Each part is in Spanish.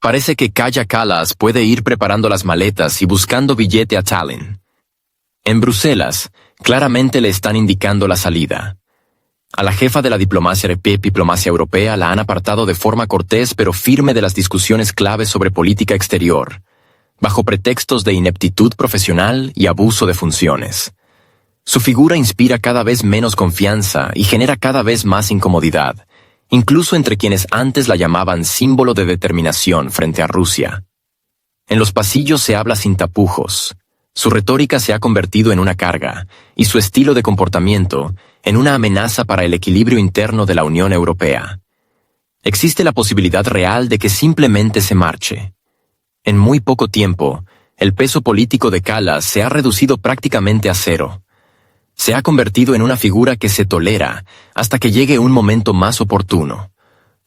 Parece que Kaja Kallas puede ir preparando las maletas y buscando billete a Tallinn. En Bruselas, claramente le están indicando la salida. A la jefa de la diplomacia europea la han apartado de forma cortés pero firme de las discusiones claves sobre política exterior, bajo pretextos de ineptitud profesional y abuso de funciones. Su figura inspira cada vez menos confianza y genera cada vez más incomodidad, incluso entre quienes antes la llamaban símbolo de determinación frente a Rusia. En los pasillos se habla sin tapujos. Su retórica se ha convertido en una carga, y su estilo de comportamiento en una amenaza para el equilibrio interno de la Unión Europea. Existe la posibilidad real de que simplemente se marche. En muy poco tiempo, el peso político de Kallas se ha reducido prácticamente a cero. Se ha convertido en una figura que se tolera hasta que llegue un momento más oportuno,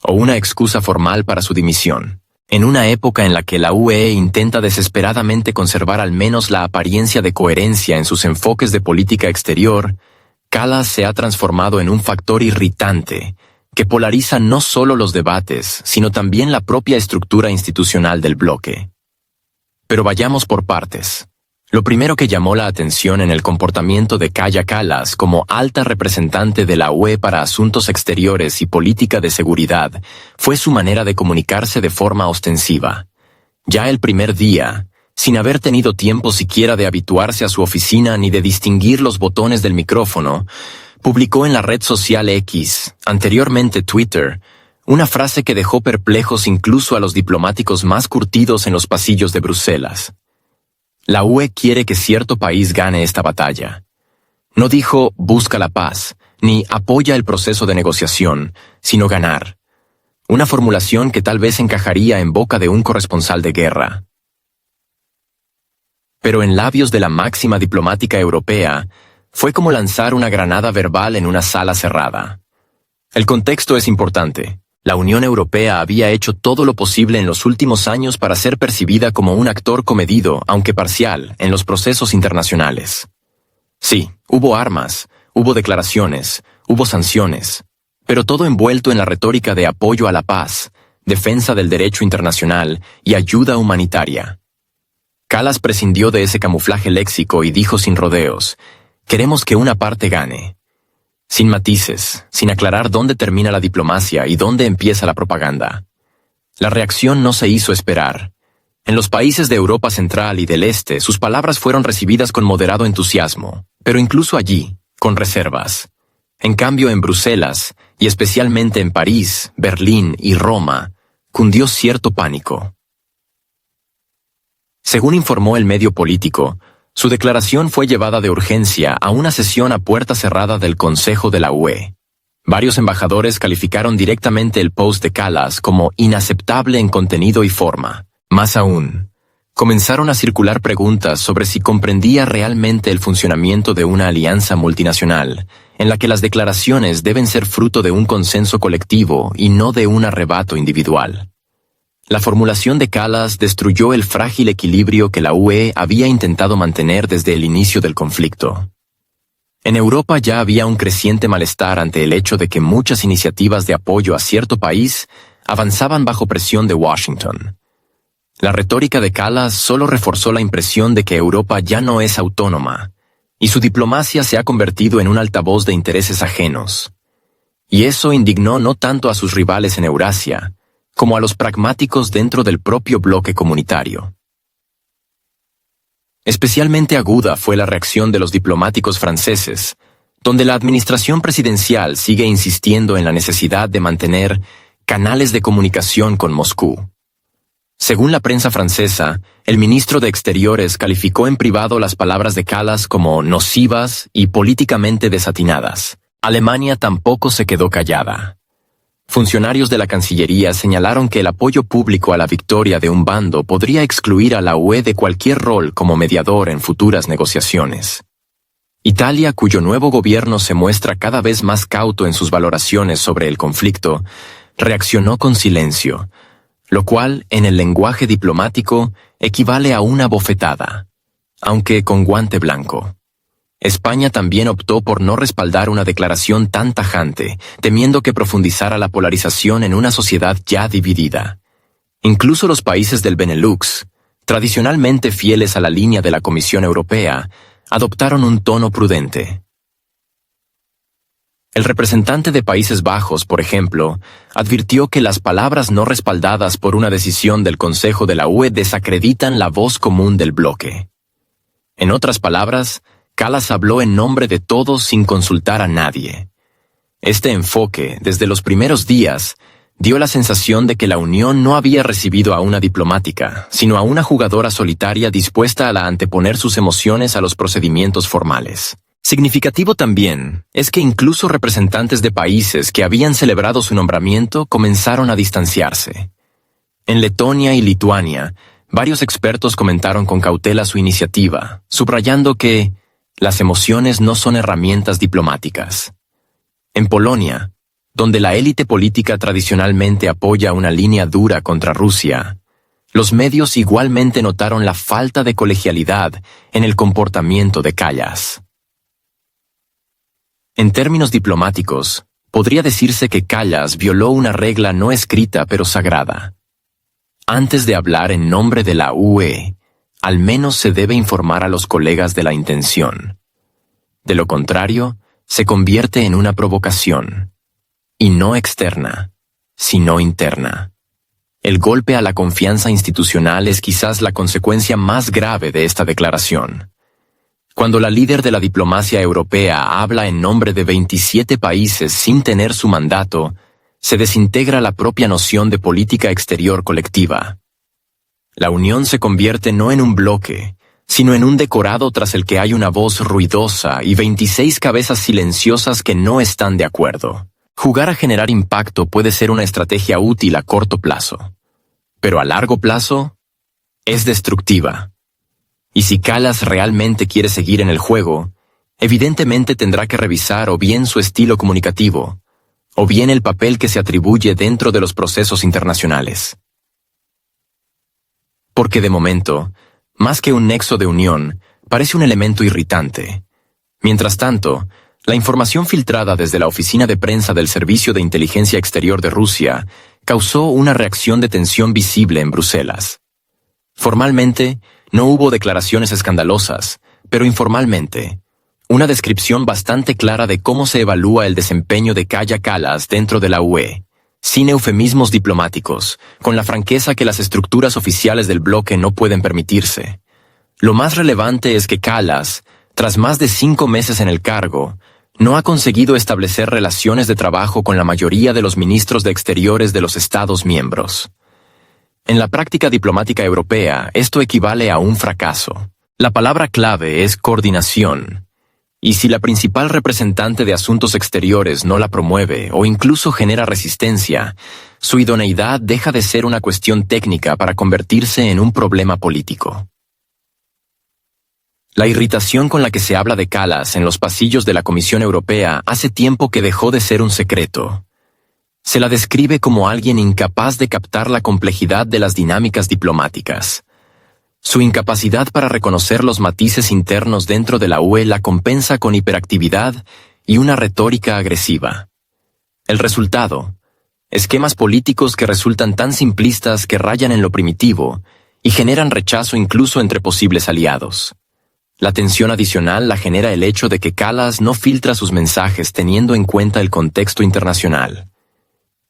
o una excusa formal para su dimisión. En una época en la que la UE intenta desesperadamente conservar al menos la apariencia de coherencia en sus enfoques de política exterior, Kallas se ha transformado en un factor irritante que polariza no solo los debates, sino también la propia estructura institucional del bloque. Pero vayamos por partes. Lo primero que llamó la atención en el comportamiento de Kaja Kallas como alta representante de la UE para asuntos exteriores y política de seguridad fue su manera de comunicarse de forma ostensiva. Ya el primer día, sin haber tenido tiempo siquiera de habituarse a su oficina ni de distinguir los botones del micrófono, publicó en la red social X, anteriormente Twitter, una frase que dejó perplejos incluso a los diplomáticos más curtidos en los pasillos de Bruselas. La UE quiere que cierto país gane esta batalla. No dijo busca la paz, ni apoya el proceso de negociación, sino ganar. Una formulación que tal vez encajaría en boca de un corresponsal de guerra. Pero en labios de la máxima diplomática europea, fue como lanzar una granada verbal en una sala cerrada. El contexto es importante. La Unión Europea había hecho todo lo posible en los últimos años para ser percibida como un actor comedido, aunque parcial, en los procesos internacionales. Sí, hubo armas, hubo declaraciones, hubo sanciones, pero todo envuelto en la retórica de apoyo a la paz, defensa del derecho internacional y ayuda humanitaria. Kallas prescindió de ese camuflaje léxico y dijo sin rodeos: queremos que una parte gane. Sin matices, sin aclarar dónde termina la diplomacia y dónde empieza la propaganda. La reacción no se hizo esperar. En los países de Europa Central y del Este, sus palabras fueron recibidas con moderado entusiasmo, pero incluso allí, con reservas. En cambio, en Bruselas, y especialmente en París, Berlín y Roma, cundió cierto pánico. Según informó el medio político, su declaración fue llevada de urgencia a una sesión a puerta cerrada del Consejo de la UE. Varios embajadores calificaron directamente el post de Kallas como inaceptable en contenido y forma. Más aún, comenzaron a circular preguntas sobre si comprendía realmente el funcionamiento de una alianza multinacional, en la que las declaraciones deben ser fruto de un consenso colectivo y no de un arrebato individual. La formulación de Kallas destruyó el frágil equilibrio que la UE había intentado mantener desde el inicio del conflicto. En Europa ya había un creciente malestar ante el hecho de que muchas iniciativas de apoyo a cierto país avanzaban bajo presión de Washington. La retórica de Kallas solo reforzó la impresión de que Europa ya no es autónoma, y su diplomacia se ha convertido en un altavoz de intereses ajenos. Y eso indignó no tanto a sus rivales en Eurasia, como a los pragmáticos dentro del propio bloque comunitario. Especialmente aguda fue la reacción de los diplomáticos franceses, donde la administración presidencial sigue insistiendo en la necesidad de mantener canales de comunicación con Moscú. Según la prensa francesa, el ministro de Exteriores calificó en privado las palabras de Kallas como nocivas y políticamente desatinadas. Alemania tampoco se quedó callada. Funcionarios de la Cancillería señalaron que el apoyo público a la victoria de un bando podría excluir a la UE de cualquier rol como mediador en futuras negociaciones. Italia, cuyo nuevo gobierno se muestra cada vez más cauto en sus valoraciones sobre el conflicto, reaccionó con silencio, lo cual, en el lenguaje diplomático, equivale a una bofetada, aunque con guante blanco. España también optó por no respaldar una declaración tan tajante, temiendo que profundizara la polarización en una sociedad ya dividida. Incluso los países del Benelux, tradicionalmente fieles a la línea de la Comisión Europea, adoptaron un tono prudente. El representante de Países Bajos, por ejemplo, advirtió que las palabras no respaldadas por una decisión del Consejo de la UE desacreditan la voz común del bloque. En otras palabras, Kallas habló en nombre de todos sin consultar a nadie. Este enfoque, desde los primeros días, dio la sensación de que la Unión no había recibido a una diplomática, sino a una jugadora solitaria dispuesta a anteponer sus emociones a los procedimientos formales. Significativo también es que incluso representantes de países que habían celebrado su nombramiento comenzaron a distanciarse. En Letonia y Lituania, varios expertos comentaron con cautela su iniciativa, subrayando que las emociones no son herramientas diplomáticas. En Polonia, donde la élite política tradicionalmente apoya una línea dura contra Rusia, los medios igualmente notaron la falta de colegialidad en el comportamiento de Kallas. En términos diplomáticos, podría decirse que Kallas violó una regla no escrita pero sagrada. Antes de hablar en nombre de la UE, al menos se debe informar a los colegas de la intención. De lo contrario, se convierte en una provocación, y no externa, sino interna. El golpe a la confianza institucional es quizás la consecuencia más grave de esta declaración. Cuando la líder de la diplomacia europea habla en nombre de 27 países sin tener su mandato, se desintegra la propia noción de política exterior colectiva. La Unión se convierte no en un bloque, sino en un decorado tras el que hay una voz ruidosa y 26 cabezas silenciosas que no están de acuerdo. Jugar a generar impacto puede ser una estrategia útil a corto plazo, pero a largo plazo es destructiva. Y si Kallas realmente quiere seguir en el juego, evidentemente tendrá que revisar o bien su estilo comunicativo, o bien el papel que se atribuye dentro de los procesos internacionales. Porque de momento, más que un nexo de unión, parece un elemento irritante. Mientras tanto, la información filtrada desde la oficina de prensa del Servicio de Inteligencia Exterior de Rusia causó una reacción de tensión visible en Bruselas. Formalmente, no hubo declaraciones escandalosas, pero informalmente, una descripción bastante clara de cómo se evalúa el desempeño de Kaja Kallas dentro de la UE, sin eufemismos diplomáticos, con la franqueza que las estructuras oficiales del bloque no pueden permitirse. Lo más relevante es que Kallas, tras más de 5 meses en el cargo, no ha conseguido establecer relaciones de trabajo con la mayoría de los ministros de Exteriores de los Estados miembros. En la práctica diplomática europea, esto equivale a un fracaso. La palabra clave es coordinación, y si la principal representante de asuntos exteriores no la promueve o incluso genera resistencia, su idoneidad deja de ser una cuestión técnica para convertirse en un problema político. La irritación con la que se habla de Kallas en los pasillos de la Comisión Europea hace tiempo que dejó de ser un secreto. Se la describe como alguien incapaz de captar la complejidad de las dinámicas diplomáticas. Su incapacidad para reconocer los matices internos dentro de la UE la compensa con hiperactividad y una retórica agresiva. El resultado: esquemas políticos que resultan tan simplistas que rayan en lo primitivo y generan rechazo incluso entre posibles aliados. La tensión adicional la genera el hecho de que Kallas no filtra sus mensajes teniendo en cuenta el contexto internacional.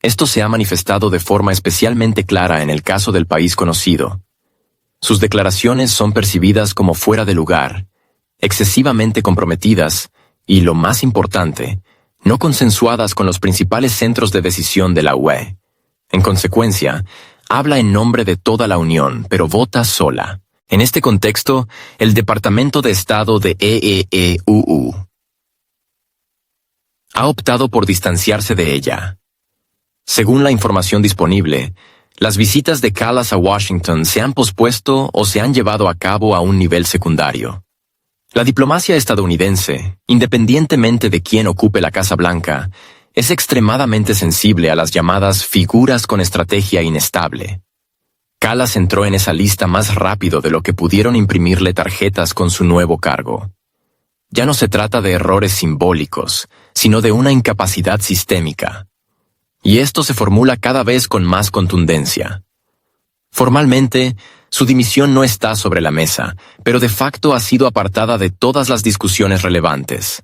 Esto se ha manifestado de forma especialmente clara en el caso del país conocido. Sus declaraciones son percibidas como fuera de lugar, excesivamente comprometidas y, lo más importante, no consensuadas con los principales centros de decisión de la UE. En consecuencia, habla en nombre de toda la Unión, pero vota sola. En este contexto, el Departamento de Estado de EEEUU ha optado por distanciarse de ella. Según la información disponible, las visitas de Kallas a Washington se han pospuesto o se han llevado a cabo a un nivel secundario. La diplomacia estadounidense, independientemente de quién ocupe la Casa Blanca, es extremadamente sensible a las llamadas figuras con estrategia inestable. Kallas entró en esa lista más rápido de lo que pudieron imprimirle tarjetas con su nuevo cargo. Ya no se trata de errores simbólicos, sino de una incapacidad sistémica. Y esto se formula cada vez con más contundencia. Formalmente, su dimisión no está sobre la mesa, pero de facto ha sido apartada de todas las discusiones relevantes.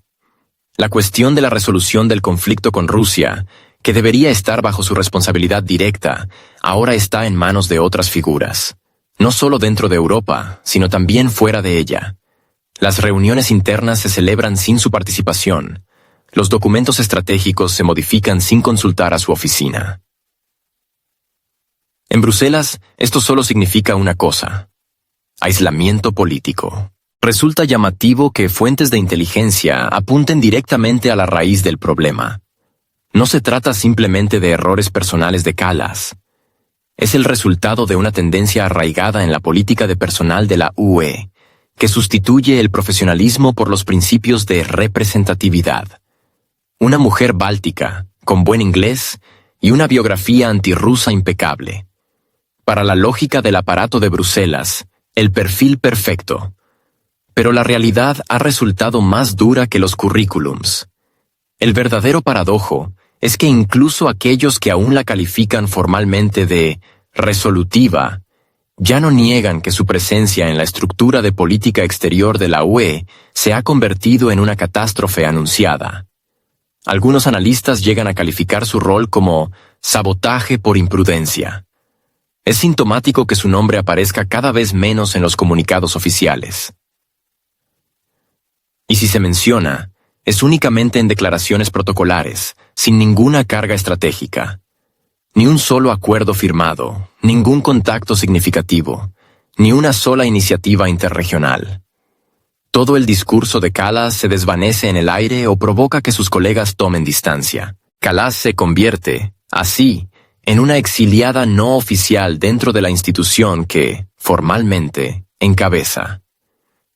La cuestión de la resolución del conflicto con Rusia, que debería estar bajo su responsabilidad directa, ahora está en manos de otras figuras, no solo dentro de Europa, sino también fuera de ella. Las reuniones internas se celebran sin su participación. Los documentos estratégicos se modifican sin consultar a su oficina. En Bruselas, esto solo significa una cosa: aislamiento político. Resulta llamativo que fuentes de inteligencia apunten directamente a la raíz del problema. No se trata simplemente de errores personales de Kallas. Es el resultado de una tendencia arraigada en la política de personal de la UE, que sustituye el profesionalismo por los principios de representatividad. Una mujer báltica, con buen inglés, y una biografía antirrusa impecable. Para la lógica del aparato de Bruselas, el perfil perfecto. Pero la realidad ha resultado más dura que los currículums. El verdadero paradojo es que incluso aquellos que aún la califican formalmente de resolutiva, ya no niegan que su presencia en la estructura de política exterior de la UE se ha convertido en una catástrofe anunciada. Algunos analistas llegan a calificar su rol como sabotaje por imprudencia. Es sintomático que su nombre aparezca cada vez menos en los comunicados oficiales. Y si se menciona, es únicamente en declaraciones protocolares, sin ninguna carga estratégica. Ni un solo acuerdo firmado, ningún contacto significativo, ni una sola iniciativa interregional. Todo el discurso de Kallas se desvanece en el aire o provoca que sus colegas tomen distancia. Kallas se convierte, así, en una exiliada no oficial dentro de la institución que, formalmente, encabeza.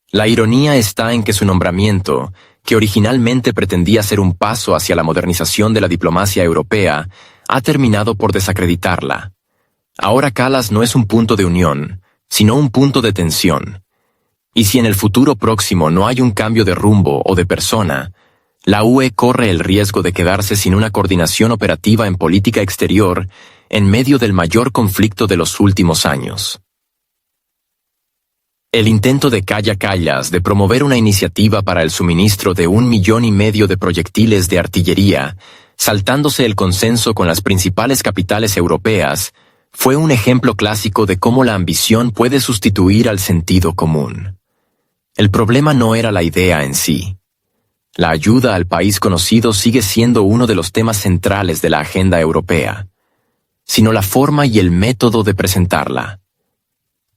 La ironía está en que su nombramiento, que originalmente pretendía ser un paso hacia la modernización de la diplomacia europea, ha terminado por desacreditarla. Ahora Kallas no es un punto de unión, sino un punto de tensión. Y si en el futuro próximo no hay un cambio de rumbo o de persona, la UE corre el riesgo de quedarse sin una coordinación operativa en política exterior en medio del mayor conflicto de los últimos años. El intento de Kaja Kallas de promover una iniciativa para el suministro de 1,5 millones de proyectiles de artillería, saltándose el consenso con las principales capitales europeas, fue un ejemplo clásico de cómo la ambición puede sustituir al sentido común. El problema no era la idea en sí. La ayuda al país conocido sigue siendo uno de los temas centrales de la agenda europea, sino la forma y el método de presentarla.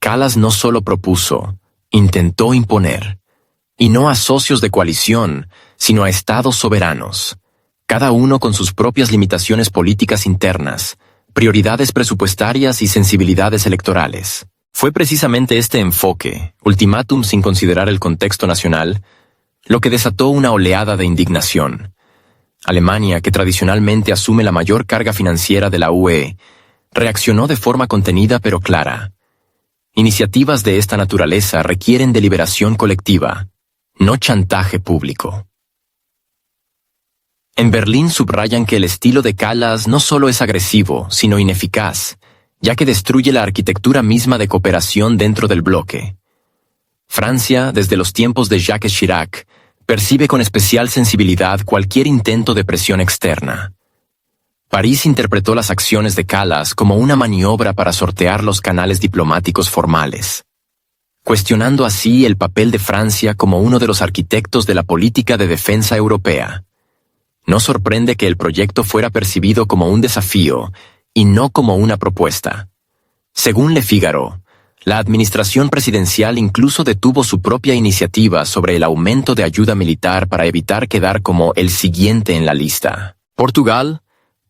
Kallas no solo propuso, intentó imponer, y no a socios de coalición, sino a estados soberanos, cada uno con sus propias limitaciones políticas internas, prioridades presupuestarias y sensibilidades electorales. Fue precisamente este enfoque, ultimátum sin considerar el contexto nacional, lo que desató una oleada de indignación. Alemania, que tradicionalmente asume la mayor carga financiera de la UE, reaccionó de forma contenida pero clara. Iniciativas de esta naturaleza requieren deliberación colectiva, no chantaje público. En Berlín subrayan que el estilo de Kallas no solo es agresivo, sino ineficaz, ya que destruye la arquitectura misma de cooperación dentro del bloque. Francia, desde los tiempos de Jacques Chirac, percibe con especial sensibilidad cualquier intento de presión externa. París interpretó las acciones de Kallas como una maniobra para sortear los canales diplomáticos formales, cuestionando así el papel de Francia como uno de los arquitectos de la política de defensa europea. No sorprende que el proyecto fuera percibido como un desafío y no como una propuesta. Según Le Figaro, la administración presidencial incluso detuvo su propia iniciativa sobre el aumento de ayuda militar para evitar quedar como el siguiente en la lista. Portugal,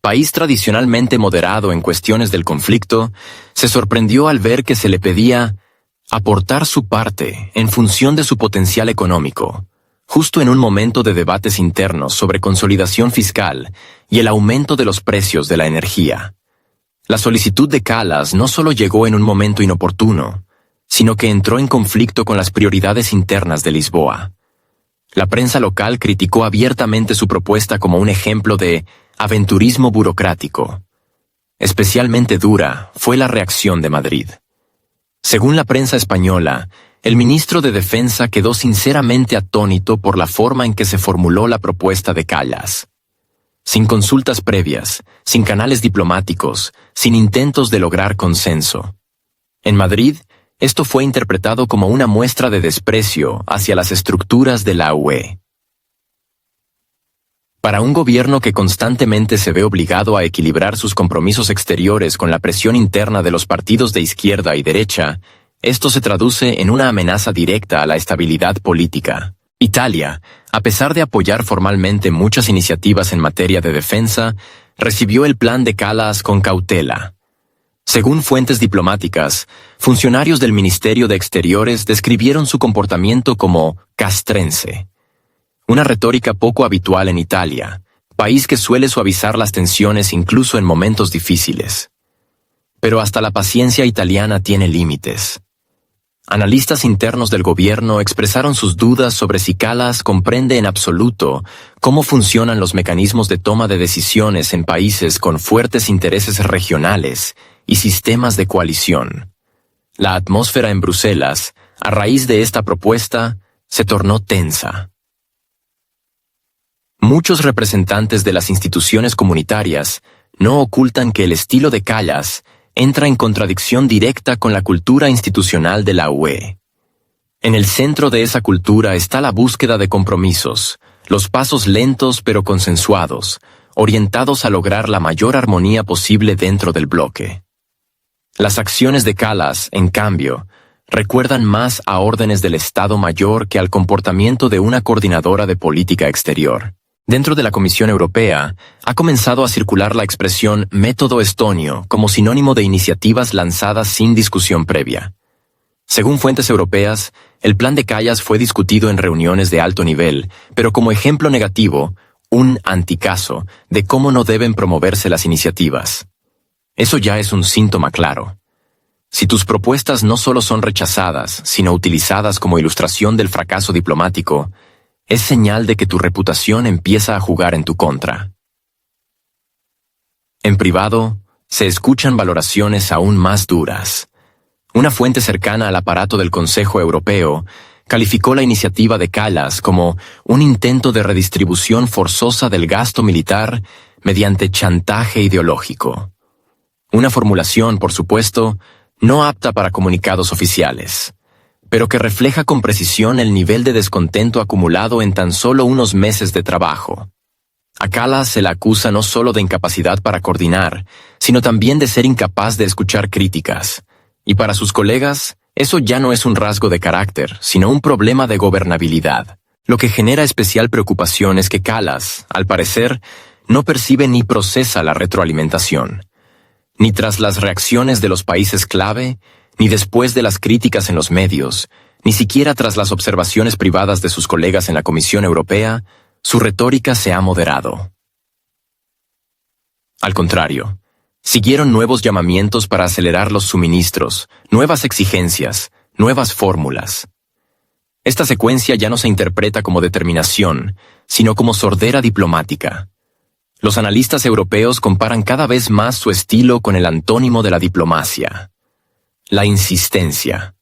país tradicionalmente moderado en cuestiones del conflicto, se sorprendió al ver que se le pedía aportar su parte en función de su potencial económico, justo en un momento de debates internos sobre consolidación fiscal y el aumento de los precios de la energía. La solicitud de Kallas no solo llegó en un momento inoportuno, sino que entró en conflicto con las prioridades internas de Lisboa. La prensa local criticó abiertamente su propuesta como un ejemplo de aventurismo burocrático. Especialmente dura fue la reacción de Madrid. Según la prensa española, el ministro de Defensa quedó sinceramente atónito por la forma en que se formuló la propuesta de Kallas. Sin consultas previas, sin canales diplomáticos, sin intentos de lograr consenso. En Madrid, esto fue interpretado como una muestra de desprecio hacia las estructuras de la UE. Para un gobierno que constantemente se ve obligado a equilibrar sus compromisos exteriores con la presión interna de los partidos de izquierda y derecha, esto se traduce en una amenaza directa a la estabilidad política. Italia, a pesar de apoyar formalmente muchas iniciativas en materia de defensa, recibió el plan de Kallas con cautela. Según fuentes diplomáticas, funcionarios del Ministerio de Exteriores describieron su comportamiento como castrense. Una retórica poco habitual en Italia, país que suele suavizar las tensiones incluso en momentos difíciles. Pero hasta la paciencia italiana tiene límites. Analistas internos del gobierno expresaron sus dudas sobre si Kallas comprende en absoluto cómo funcionan los mecanismos de toma de decisiones en países con fuertes intereses regionales y sistemas de coalición. La atmósfera en Bruselas, a raíz de esta propuesta, se tornó tensa. Muchos representantes de las instituciones comunitarias no ocultan que el estilo de Kallas entra en contradicción directa con la cultura institucional de la UE. En el centro de esa cultura está la búsqueda de compromisos, los pasos lentos pero consensuados, orientados a lograr la mayor armonía posible dentro del bloque. Las acciones de Kallas, en cambio, recuerdan más a órdenes del Estado Mayor que al comportamiento de una coordinadora de política exterior. Dentro de la Comisión Europea, ha comenzado a circular la expresión método estonio como sinónimo de iniciativas lanzadas sin discusión previa. Según fuentes europeas, el plan de Kallas fue discutido en reuniones de alto nivel, pero como ejemplo negativo, un anticaso de cómo no deben promoverse las iniciativas. Eso ya es un síntoma claro. Si tus propuestas no solo son rechazadas, sino utilizadas como ilustración del fracaso diplomático, es señal de que tu reputación empieza a jugar en tu contra. En privado, se escuchan valoraciones aún más duras. Una fuente cercana al aparato del Consejo Europeo calificó la iniciativa de Kallas como un intento de redistribución forzosa del gasto militar mediante chantaje ideológico. Una formulación, por supuesto, no apta para comunicados oficiales, pero que refleja con precisión el nivel de descontento acumulado en tan solo unos meses de trabajo. A Kallas se la acusa no solo de incapacidad para coordinar, sino también de ser incapaz de escuchar críticas. Y para sus colegas, eso ya no es un rasgo de carácter, sino un problema de gobernabilidad. Lo que genera especial preocupación es que Kallas, al parecer, no percibe ni procesa la retroalimentación. Ni tras las reacciones de los países clave, ni después de las críticas en los medios, ni siquiera tras las observaciones privadas de sus colegas en la Comisión Europea, su retórica se ha moderado. Al contrario, siguieron nuevos llamamientos para acelerar los suministros, nuevas exigencias, nuevas fórmulas. Esta secuencia ya no se interpreta como determinación, sino como sordera diplomática. Los analistas europeos comparan cada vez más su estilo con el antónimo de la diplomacia: la insistencia.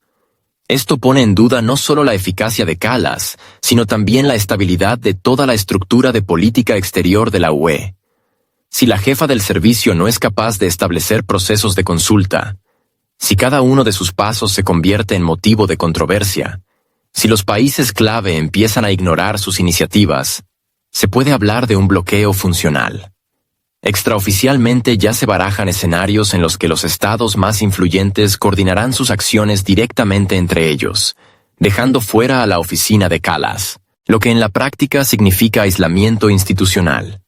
Esto pone en duda no solo la eficacia de Kallas, sino también la estabilidad de toda la estructura de política exterior de la UE. Si la jefa del servicio no es capaz de establecer procesos de consulta, si cada uno de sus pasos se convierte en motivo de controversia, si los países clave empiezan a ignorar sus iniciativas, se puede hablar de un bloqueo funcional. Extraoficialmente ya se barajan escenarios en los que los estados más influyentes coordinarán sus acciones directamente entre ellos, dejando fuera a la oficina de Kallas, lo que en la práctica significa aislamiento institucional.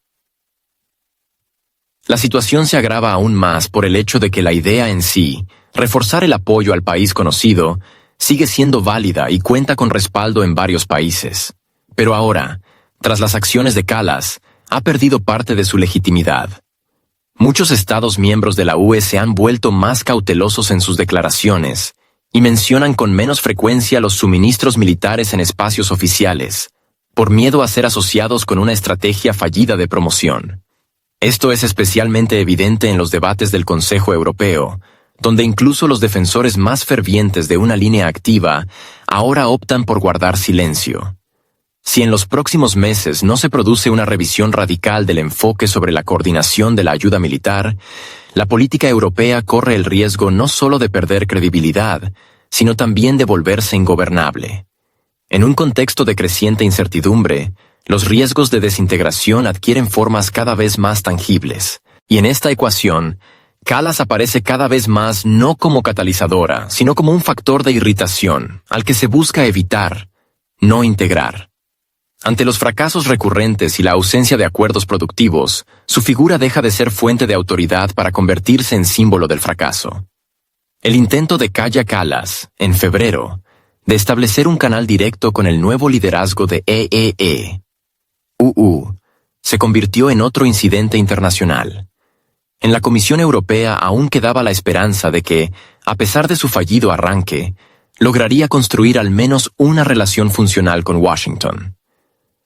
La situación se agrava aún más por el hecho de que la idea en sí, reforzar el apoyo al país conocido, sigue siendo válida y cuenta con respaldo en varios países. Pero ahora, tras las acciones de Kallas, ha perdido parte de su legitimidad. Muchos Estados miembros de la UE se han vuelto más cautelosos en sus declaraciones y mencionan con menos frecuencia los suministros militares en espacios oficiales, por miedo a ser asociados con una estrategia fallida de promoción. Esto es especialmente evidente en los debates del Consejo Europeo, donde incluso los defensores más fervientes de una línea activa ahora optan por guardar silencio. Si en los próximos meses no se produce una revisión radical del enfoque sobre la coordinación de la ayuda militar, la política europea corre el riesgo no solo de perder credibilidad, sino también de volverse ingobernable. En un contexto de creciente incertidumbre, los riesgos de desintegración adquieren formas cada vez más tangibles, y en esta ecuación, Kallas aparece cada vez más no como catalizadora, sino como un factor de irritación, al que se busca evitar, no integrar. Ante los fracasos recurrentes y la ausencia de acuerdos productivos, su figura deja de ser fuente de autoridad para convertirse en símbolo del fracaso. El intento de Kaja Kallas, en febrero, de establecer un canal directo con el nuevo liderazgo de EEE-UU, se convirtió en otro incidente internacional. En la Comisión Europea aún quedaba la esperanza de que, a pesar de su fallido arranque, lograría construir al menos una relación funcional con Washington.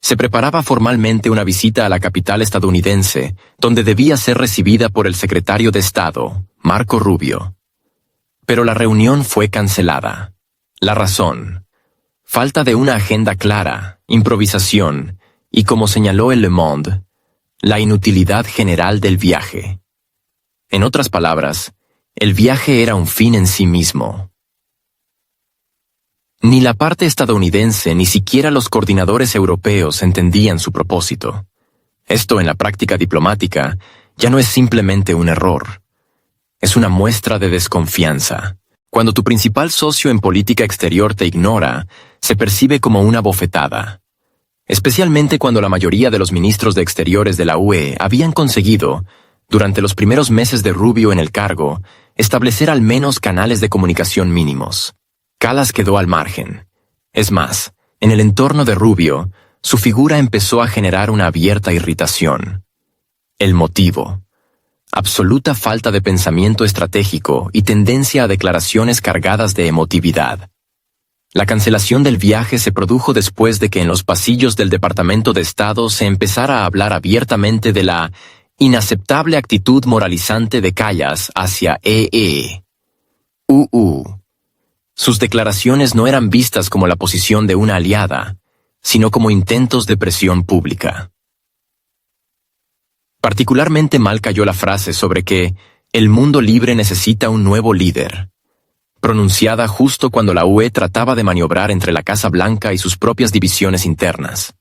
Se preparaba formalmente una visita a la capital estadounidense, donde debía ser recibida por el secretario de Estado, Marco Rubio. Pero la reunión fue cancelada. La razón: falta de una agenda clara, improvisación y, como señaló el Le Monde, la inutilidad general del viaje. En otras palabras, el viaje era un fin en sí mismo. Ni la parte estadounidense ni siquiera los coordinadores europeos entendían su propósito. Esto en la práctica diplomática ya no es simplemente un error. Es una muestra de desconfianza. Cuando tu principal socio en política exterior te ignora, se percibe como una bofetada. Especialmente cuando la mayoría de los ministros de Exteriores de la UE habían conseguido, durante los primeros meses de Rubio en el cargo, establecer al menos canales de comunicación mínimos. Kallas quedó al margen. Es más, en el entorno de Rubio, su figura empezó a generar una abierta irritación. El motivo: absoluta falta de pensamiento estratégico y tendencia a declaraciones cargadas de emotividad. La cancelación del viaje se produjo después de que en los pasillos del Departamento de Estado se empezara a hablar abiertamente de la inaceptable actitud moralizante de Kallas hacia EEE-UU. Sus declaraciones no eran vistas como la posición de una aliada, sino como intentos de presión pública. Particularmente mal cayó la frase sobre que el mundo libre necesita un nuevo líder, pronunciada justo cuando la UE trataba de maniobrar entre la Casa Blanca y sus propias divisiones internas.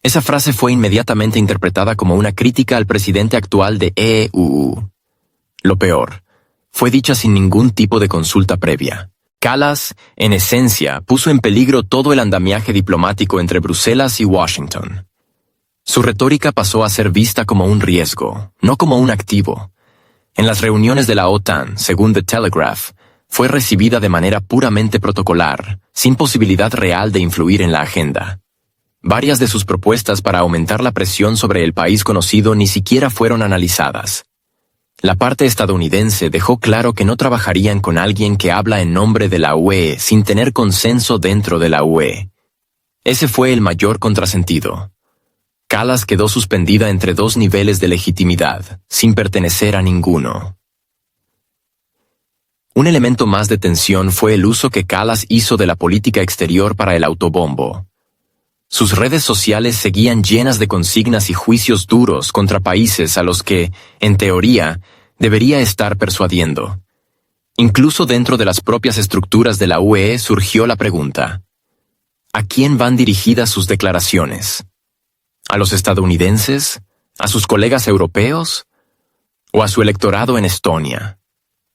Esa frase fue inmediatamente interpretada como una crítica al presidente actual de EEU. Lo peor, fue dicha sin ningún tipo de consulta previa. Kallas, en esencia, puso en peligro todo el andamiaje diplomático entre Bruselas y Washington. Su retórica pasó a ser vista como un riesgo, no como un activo. En las reuniones de la OTAN, según The Telegraph, fue recibida de manera puramente protocolar, sin posibilidad real de influir en la agenda. Varias de sus propuestas para aumentar la presión sobre el país conocido ni siquiera fueron analizadas. La parte estadounidense dejó claro que no trabajarían con alguien que habla en nombre de la UE sin tener consenso dentro de la UE. Ese fue el mayor contrasentido. Kallas quedó suspendida entre dos niveles de legitimidad, sin pertenecer a ninguno. Un elemento más de tensión fue el uso que Kallas hizo de la política exterior para el autobombo. Sus redes sociales seguían llenas de consignas y juicios duros contra países a los que, en teoría, debería estar persuadiendo. Incluso dentro de las propias estructuras de la UE surgió la pregunta: ¿a quién van dirigidas sus declaraciones? ¿A los estadounidenses? ¿A sus colegas europeos? ¿O a su electorado en Estonia?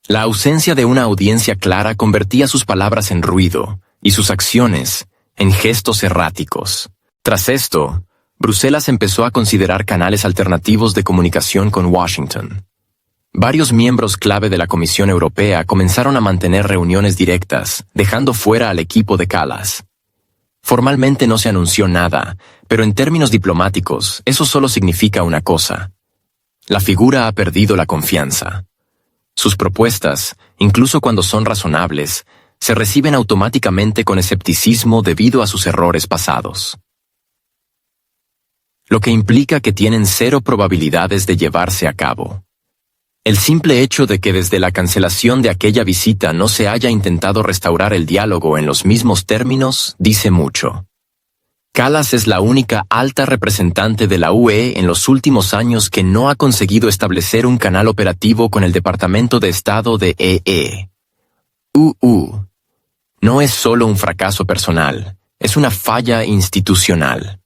La ausencia de una audiencia clara convertía sus palabras en ruido y sus acciones en gestos erráticos. Tras esto, Bruselas empezó a considerar canales alternativos de comunicación con Washington. Varios miembros clave de la Comisión Europea comenzaron a mantener reuniones directas, dejando fuera al equipo de Kallas. Formalmente no se anunció nada, pero en términos diplomáticos, eso solo significa una cosa: la figura ha perdido la confianza. Sus propuestas, incluso cuando son razonables, se reciben automáticamente con escepticismo debido a sus errores pasados. lo que implica que tienen cero probabilidades de llevarse a cabo. El simple hecho de que desde la cancelación de aquella visita no se haya intentado restaurar el diálogo en los mismos términos dice mucho. Kallas es la única alta representante de la UE en los últimos años que no ha conseguido establecer un canal operativo con el Departamento de Estado de EE. No es solo un fracaso personal, es una falla institucional.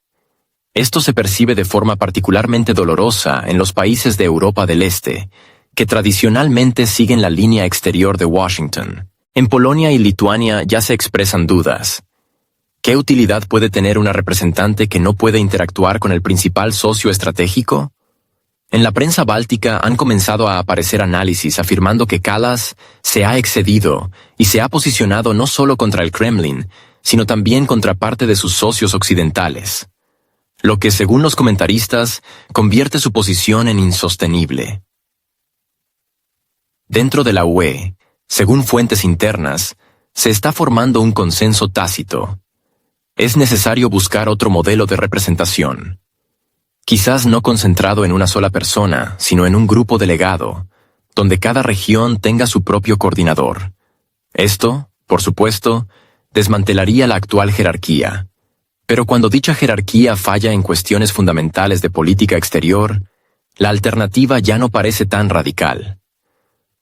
Esto se percibe de forma particularmente dolorosa en los países de Europa del Este, que tradicionalmente siguen la línea exterior de Washington. En Polonia y Lituania ya se expresan dudas. ¿Qué utilidad puede tener una representante que no puede interactuar con el principal socio estratégico? En la prensa báltica han comenzado a aparecer análisis afirmando que Kallas se ha excedido y se ha posicionado no solo contra el Kremlin, sino también contra parte de sus socios occidentales, lo que, según los comentaristas, convierte su posición en insostenible. Dentro de la UE, según fuentes internas, se está formando un consenso tácito. Es necesario buscar otro modelo de representación. Quizás no concentrado en una sola persona, sino en un grupo delegado, donde cada región tenga su propio coordinador. Esto, por supuesto, desmantelaría la actual jerarquía. Pero cuando dicha jerarquía falla en cuestiones fundamentales de política exterior, la alternativa ya no parece tan radical.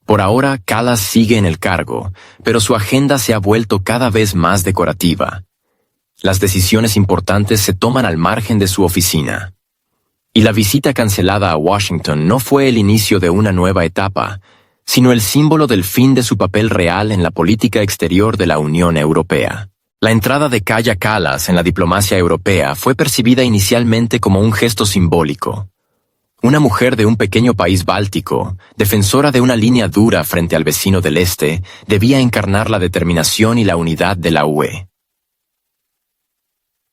Por ahora, Kallas sigue en el cargo, pero su agenda se ha vuelto cada vez más decorativa. Las decisiones importantes se toman al margen de su oficina. Y la visita cancelada a Washington no fue el inicio de una nueva etapa, sino el símbolo del fin de su papel real en la política exterior de la Unión Europea. La entrada de Kaja Kallas en la diplomacia europea fue percibida inicialmente como un gesto simbólico. Una mujer de un pequeño país báltico, defensora de una línea dura frente al vecino del este, debía encarnar la determinación y la unidad de la UE.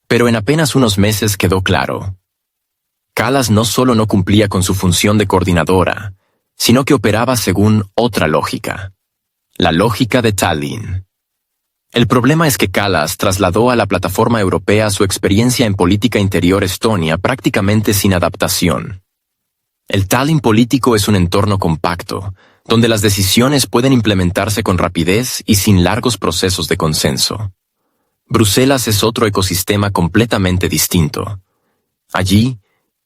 Pero en apenas unos meses quedó claro. Kallas no solo no cumplía con su función de coordinadora, sino que operaba según otra lógica. La lógica de Tallinn. El problema es que Kallas trasladó a la plataforma europea su experiencia en política interior estonia prácticamente sin adaptación. El Tallinn político es un entorno compacto, donde las decisiones pueden implementarse con rapidez y sin largos procesos de consenso. Bruselas es otro ecosistema completamente distinto. Allí,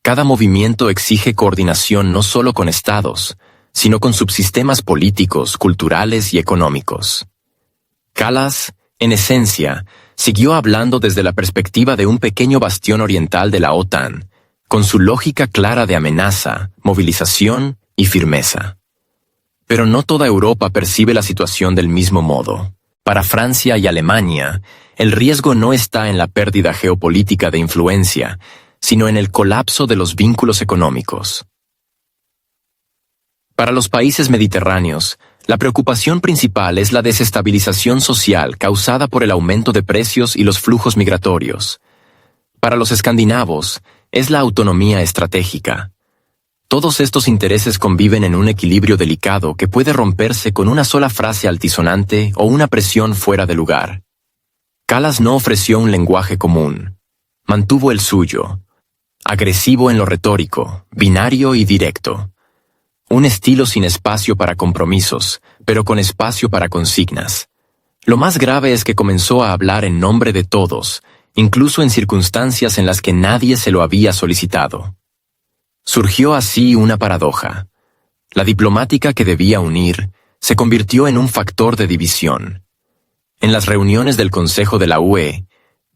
cada movimiento exige coordinación no solo con estados, sino con subsistemas políticos, culturales y económicos. Kallas, en esencia, siguió hablando desde la perspectiva de un pequeño bastión oriental de la OTAN, con su lógica clara de amenaza, movilización y firmeza. Pero no toda Europa percibe la situación del mismo modo. Para Francia y Alemania, el riesgo no está en la pérdida geopolítica de influencia, sino en el colapso de los vínculos económicos. Para los países mediterráneos, la preocupación principal es la desestabilización social causada por el aumento de precios y los flujos migratorios. Para los escandinavos, es la autonomía estratégica. Todos estos intereses conviven en un equilibrio delicado que puede romperse con una sola frase altisonante o una presión fuera de lugar. Kallas no ofreció un lenguaje común. Mantuvo el suyo, agresivo en lo retórico, binario y directo. Un estilo sin espacio para compromisos, pero con espacio para consignas. Lo más grave es que comenzó a hablar en nombre de todos, incluso en circunstancias en las que nadie se lo había solicitado. Surgió así una paradoja. La diplomática que debía unir se convirtió en un factor de división. En las reuniones del Consejo de la UE,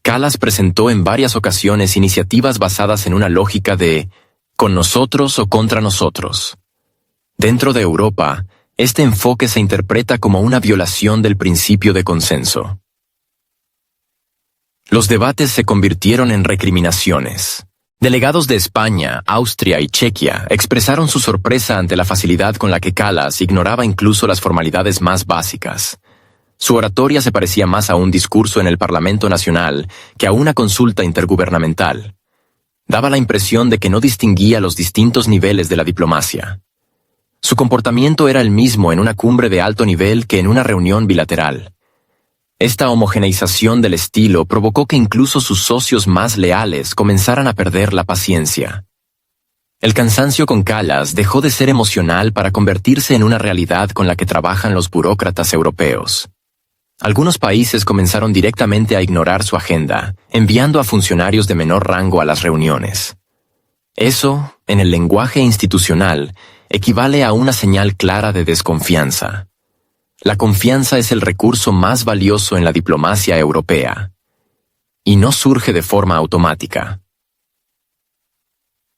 Kallas presentó en varias ocasiones iniciativas basadas en una lógica de «con nosotros o contra nosotros». Dentro de Europa, este enfoque se interpreta como una violación del principio de consenso. Los debates se convirtieron en recriminaciones. Delegados de España, Austria y Chequia expresaron su sorpresa ante la facilidad con la que Kallas ignoraba incluso las formalidades más básicas. Su oratoria se parecía más a un discurso en el Parlamento Nacional que a una consulta intergubernamental. Daba la impresión de que no distinguía los distintos niveles de la diplomacia. Su comportamiento era el mismo en una cumbre de alto nivel que en una reunión bilateral. Esta homogeneización del estilo provocó que incluso sus socios más leales comenzaran a perder la paciencia. El cansancio con Kallas dejó de ser emocional para convertirse en una realidad con la que trabajan los burócratas europeos. Algunos países comenzaron directamente a ignorar su agenda, enviando a funcionarios de menor rango a las reuniones. Eso, en el lenguaje institucional, equivale a una señal clara de desconfianza. La confianza es el recurso más valioso en la diplomacia europea, y no surge de forma automática.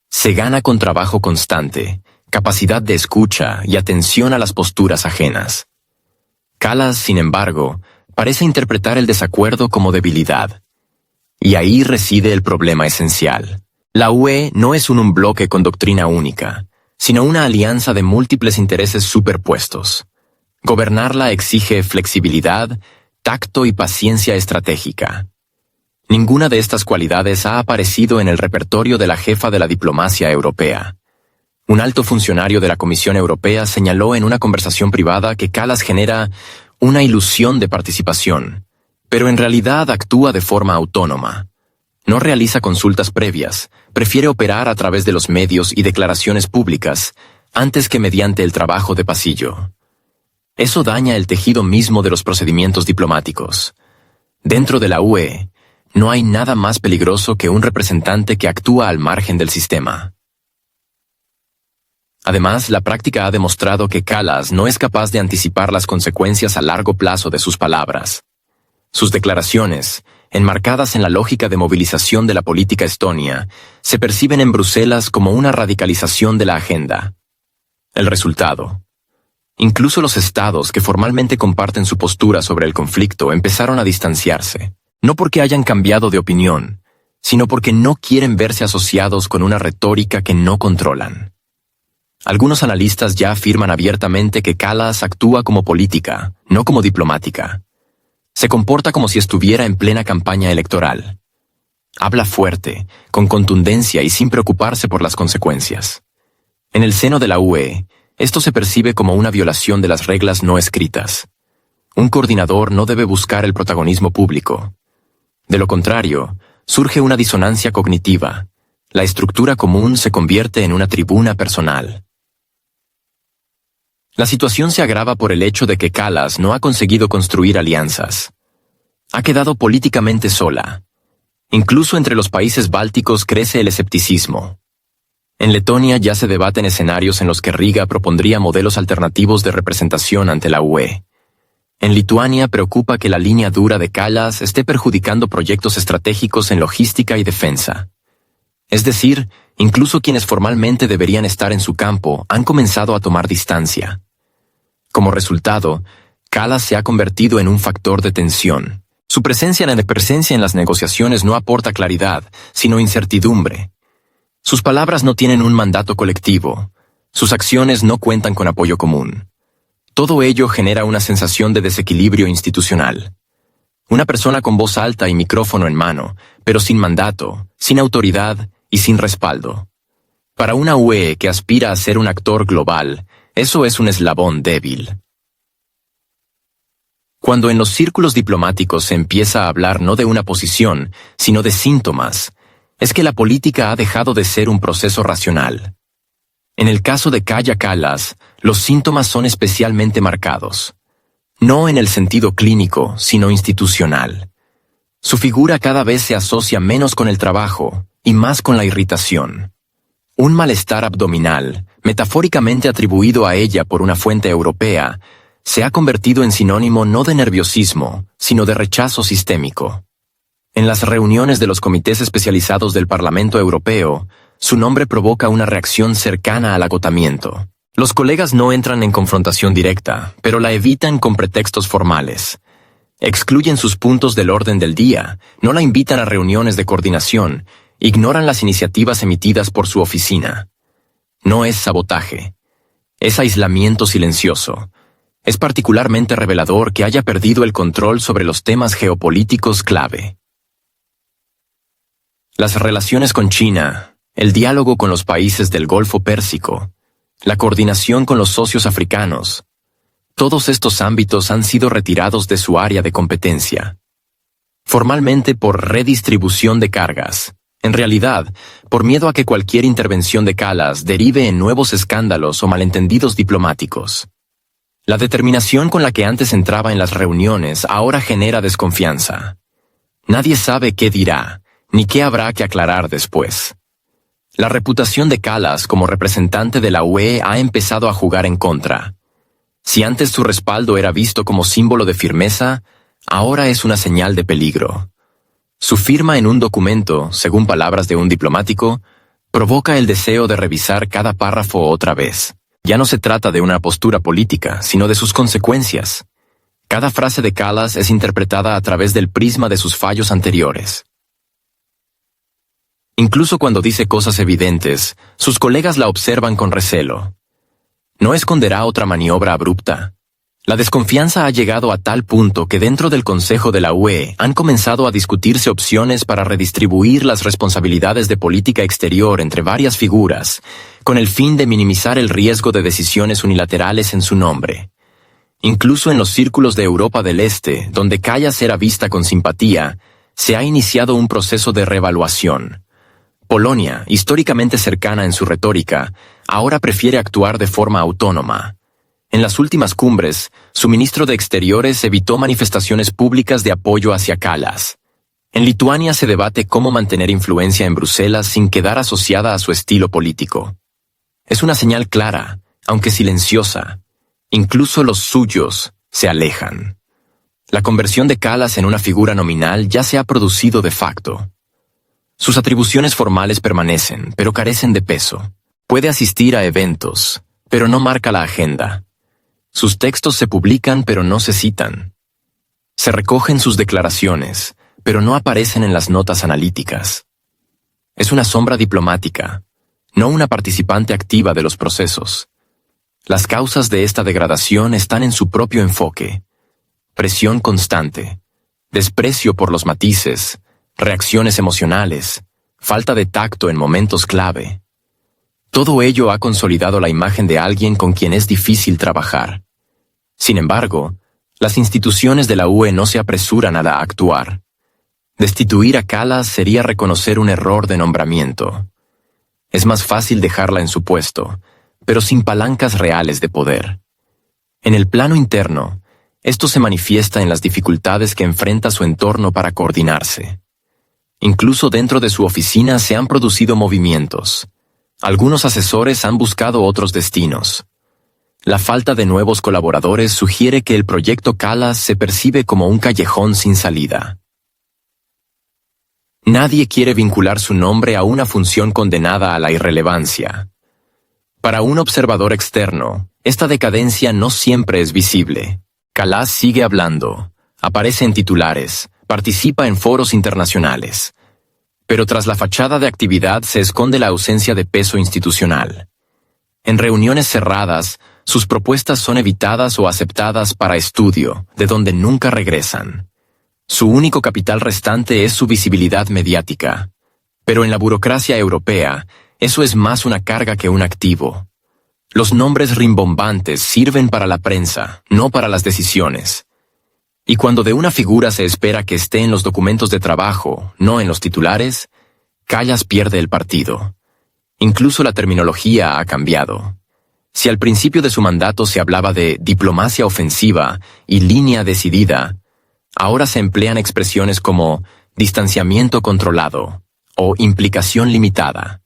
Se gana con trabajo constante, capacidad de escucha y atención a las posturas ajenas. Kallas, sin embargo, parece interpretar el desacuerdo como debilidad. Y ahí reside el problema esencial. La UE no es un bloque con doctrina única, sino una alianza de múltiples intereses superpuestos. Gobernarla exige flexibilidad, tacto y paciencia estratégica. Ninguna de estas cualidades ha aparecido en el repertorio de la jefa de la diplomacia europea. Un alto funcionario de la Comisión Europea señaló en una conversación privada que Kallas genera una ilusión de participación, pero en realidad actúa de forma autónoma. No realiza consultas previas, prefiere operar a través de los medios y declaraciones públicas, antes que mediante el trabajo de pasillo. Eso daña el tejido mismo de los procedimientos diplomáticos. Dentro de la UE, no hay nada más peligroso que un representante que actúa al margen del sistema. Además, la práctica ha demostrado que Kallas no es capaz de anticipar las consecuencias a largo plazo de sus palabras. Sus declaraciones, enmarcadas en la lógica de movilización de la política estonia, se perciben en Bruselas como una radicalización de la agenda. El resultado: incluso los estados que formalmente comparten su postura sobre el conflicto empezaron a distanciarse, no porque hayan cambiado de opinión, sino porque no quieren verse asociados con una retórica que no controlan. Algunos analistas ya afirman abiertamente que Kallas actúa como política, no como diplomática. Se comporta como si estuviera en plena campaña electoral. Habla fuerte, con contundencia y sin preocuparse por las consecuencias. En el seno de la UE, esto se percibe como una violación de las reglas no escritas. Un coordinador no debe buscar el protagonismo público. De lo contrario, surge una disonancia cognitiva. La estructura común se convierte en una tribuna personal. La situación se agrava por el hecho de que Kallas no ha conseguido construir alianzas. Ha quedado políticamente sola. Incluso entre los países bálticos crece el escepticismo. En Letonia ya se debaten escenarios en los que Riga propondría modelos alternativos de representación ante la UE. En Lituania preocupa que la línea dura de Kallas esté perjudicando proyectos estratégicos en logística y defensa. Es decir, incluso quienes formalmente deberían estar en su campo han comenzado a tomar distancia. Como resultado, Kallas se ha convertido en un factor de tensión. Su presencia en las negociaciones no aporta claridad, sino incertidumbre. Sus palabras no tienen un mandato colectivo. Sus acciones no cuentan con apoyo común. Todo ello genera una sensación de desequilibrio institucional. Una persona con voz alta y micrófono en mano, pero sin mandato, sin autoridad y sin respaldo. Para una UE que aspira a ser un actor global, eso es un eslabón débil. Cuando en los círculos diplomáticos se empieza a hablar no de una posición, sino de síntomas, es que la política ha dejado de ser un proceso racional. En el caso de Kaja Kallas, los síntomas son especialmente marcados. No en el sentido clínico, sino institucional. Su figura cada vez se asocia menos con el trabajo y más con la irritación. Un malestar abdominal, metafóricamente atribuido a ella por una fuente europea, se ha convertido en sinónimo no de nerviosismo, sino de rechazo sistémico. En las reuniones de los comités especializados del Parlamento Europeo, su nombre provoca una reacción cercana al agotamiento. Los colegas no entran en confrontación directa, pero la evitan con pretextos formales. Excluyen sus puntos del orden del día, no la invitan a reuniones de coordinación, ignoran las iniciativas emitidas por su oficina. No es sabotaje. Es aislamiento silencioso. Es particularmente revelador que haya perdido el control sobre los temas geopolíticos clave. Las relaciones con China, el diálogo con los países del Golfo Pérsico, la coordinación con los socios africanos. Todos estos ámbitos han sido retirados de su área de competencia. Formalmente por redistribución de cargas. En realidad, por miedo a que cualquier intervención de Kallas derive en nuevos escándalos o malentendidos diplomáticos. La determinación con la que antes entraba en las reuniones ahora genera desconfianza. Nadie sabe qué dirá, ni qué habrá que aclarar después. La reputación de Kallas como representante de la UE ha empezado a jugar en contra. Si antes su respaldo era visto como símbolo de firmeza, ahora es una señal de peligro. Su firma en un documento, según palabras de un diplomático, provoca el deseo de revisar cada párrafo otra vez. Ya no se trata de una postura política, sino de sus consecuencias. Cada frase de Kallas es interpretada a través del prisma de sus fallos anteriores. Incluso cuando dice cosas evidentes, sus colegas la observan con recelo. ¿No esconderá otra maniobra abrupta? La desconfianza ha llegado a tal punto que dentro del Consejo de la UE han comenzado a discutirse opciones para redistribuir las responsabilidades de política exterior entre varias figuras, con el fin de minimizar el riesgo de decisiones unilaterales en su nombre. Incluso en los círculos de Europa del Este, donde Kallas era vista con simpatía, se ha iniciado un proceso de reevaluación. Polonia, históricamente cercana en su retórica, ahora prefiere actuar de forma autónoma. En las últimas cumbres, su ministro de Exteriores evitó manifestaciones públicas de apoyo hacia Kallas. En Lituania se debate cómo mantener influencia en Bruselas sin quedar asociada a su estilo político. Es una señal clara, aunque silenciosa. Incluso los suyos se alejan. La conversión de Kallas en una figura nominal ya se ha producido de facto. Sus atribuciones formales permanecen, pero carecen de peso. Puede asistir a eventos, pero no marca la agenda. Sus textos se publican, pero no se citan. Se recogen sus declaraciones, pero no aparecen en las notas analíticas. Es una sombra diplomática, no una participante activa de los procesos. Las causas de esta degradación están en su propio enfoque. Presión constante, desprecio por los matices, reacciones emocionales, falta de tacto en momentos clave. Todo ello ha consolidado la imagen de alguien con quien es difícil trabajar. Sin embargo, las instituciones de la UE no se apresuran a actuar. Destituir a Kallas sería reconocer un error de nombramiento. Es más fácil dejarla en su puesto, pero sin palancas reales de poder. En el plano interno, esto se manifiesta en las dificultades que enfrenta su entorno para coordinarse. Incluso dentro de su oficina se han producido movimientos. Algunos asesores han buscado otros destinos. La falta de nuevos colaboradores sugiere que el proyecto Kallas se percibe como un callejón sin salida. Nadie quiere vincular su nombre a una función condenada a la irrelevancia. Para un observador externo, esta decadencia no siempre es visible. Kallas sigue hablando, aparece en titulares, participa en foros internacionales. Pero tras la fachada de actividad se esconde la ausencia de peso institucional. En reuniones cerradas, sus propuestas son evitadas o aceptadas para estudio, de donde nunca regresan. Su único capital restante es su visibilidad mediática. Pero en la burocracia europea, eso es más una carga que un activo. Los nombres rimbombantes sirven para la prensa, no para las decisiones. Y cuando de una figura se espera que esté en los documentos de trabajo, no en los titulares, Kallas pierde el partido. Incluso la terminología ha cambiado. Si al principio de su mandato se hablaba de diplomacia ofensiva y línea decidida, ahora se emplean expresiones como distanciamiento controlado o implicación limitada.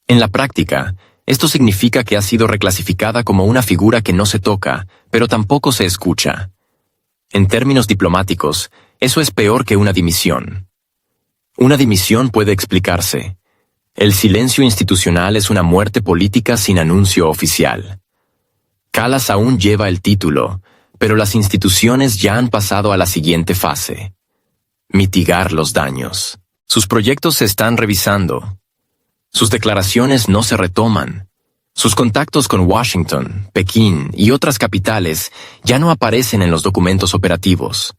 En la práctica, esto significa que ha sido reclasificada como una figura que no se toca, pero tampoco se escucha. En términos diplomáticos, eso es peor que una dimisión. Una dimisión puede explicarse. El silencio institucional es una muerte política sin anuncio oficial. Kallas aún lleva el título, pero las instituciones ya han pasado a la siguiente fase: mitigar los daños. Sus proyectos se están revisando. Sus declaraciones no se retoman. Sus contactos con Washington, Pekín y otras capitales ya no aparecen en los documentos operativos.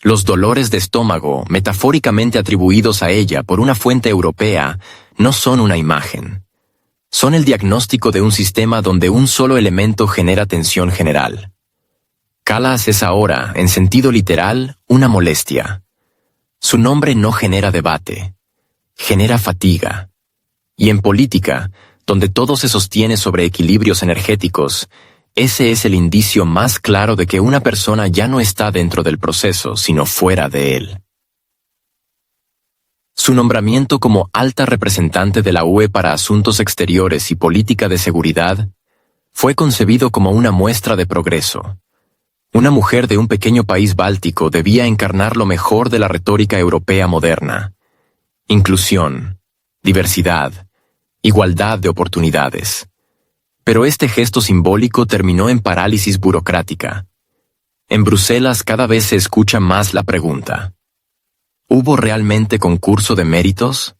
Los dolores de estómago, metafóricamente atribuidos a ella por una fuente europea, no son una imagen. Son el diagnóstico de un sistema donde un solo elemento genera tensión general. Kallas es ahora, en sentido literal, una molestia. Su nombre no genera debate, genera fatiga. Y en política, donde todo se sostiene sobre equilibrios energéticos, ese es el indicio más claro de que una persona ya no está dentro del proceso, sino fuera de él. Su nombramiento como alta representante de la UE para Asuntos Exteriores y Política de Seguridad fue concebido como una muestra de progreso. Una mujer de un pequeño país báltico debía encarnar lo mejor de la retórica europea moderna: inclusión, diversidad, igualdad de oportunidades. Pero este gesto simbólico terminó en parálisis burocrática. En Bruselas cada vez se escucha más la pregunta: ¿hubo realmente concurso de méritos?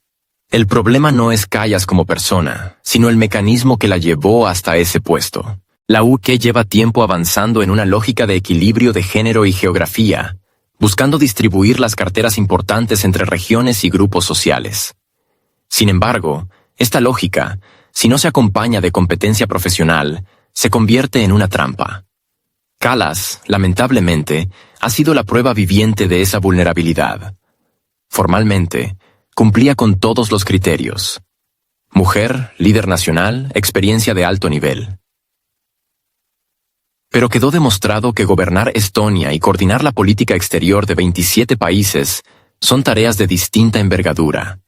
El problema no es Kallas como persona, sino el mecanismo que la llevó hasta ese puesto. La UK lleva tiempo avanzando en una lógica de equilibrio de género y geografía, buscando distribuir las carteras importantes entre regiones y grupos sociales. Sin embargo, esta lógica, si no se acompaña de competencia profesional, se convierte en una trampa. Kallas, lamentablemente, ha sido la prueba viviente de esa vulnerabilidad. Formalmente, cumplía con todos los criterios: mujer, líder nacional, experiencia de alto nivel. Pero quedó demostrado que gobernar Estonia y coordinar la política exterior de 27 países son tareas de distinta envergadura.